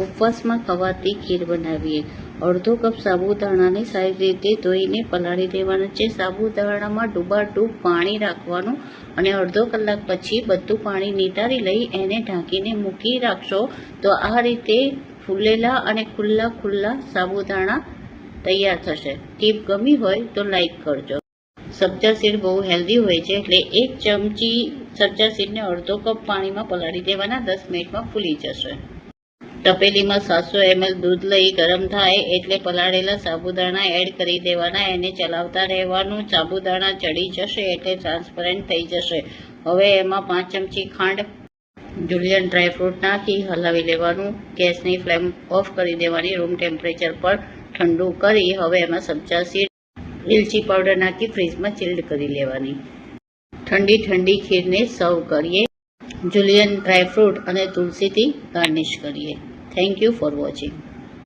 ઉપવાસમાં ખવાતી ખીર બનાવીએ। અડધો કપ સાબુદાણાને સારી રીતે ધોઈને પલાળી દેવાના છે। સાબુદાણામાં ડૂબાડૂબ પાણી રાખવાનું અને અડધો કલાક પછી બધું પાણી નિતારી લઈ એને ઢાંકીને મૂકી રાખશો તો આ રીતે ફૂલેલા અને ખુલ્લા સાબુદાણા તૈયાર થશે। ટીપ ગમી હોય તો લાઈક કરજો। સબ્જા સીડ બહુ હેલ્ધી હોય છે, એટલે 1 ચમચી સબ્જા સીડને અડધો કપ પાણીમાં પલાળી દેવાના, 10 મિનિટમાં ફૂલી જશે। તપેલીમાં 700 ml દૂધ લઈ ગરમ થાય એટલે પલાળેલા સાબુદાણા એડ કરી દેવાના, એને ચલાવતા રહેવાનું। સાબુદાણા ચડી જશે એટલે ટ્રાન્સપરન્ટ થઈ જશે। હવે એમાં 5 ચમચી ખાંડ, જુલિયન ડ્રાયફ્રૂટ નાખી હલાવી લેવાનું। ગેસની ફ્લેમ ઓફ કરી દેવાની, રૂમ ટેમ્પરેચર પર ઠંડુ કરી હવે એમાં સબ્જા સીડ, ઇલાયચી પાવડર નાખી ફ્રીજમાં ચિલ્ડ કરી લેવાની। ઠંડી ખીરને સર્વ કરીએ। જુલિયન ડ્રાયફ્રૂટ અને તુલસીથી ગાર્નિશ કરીએ। Thank you for watching.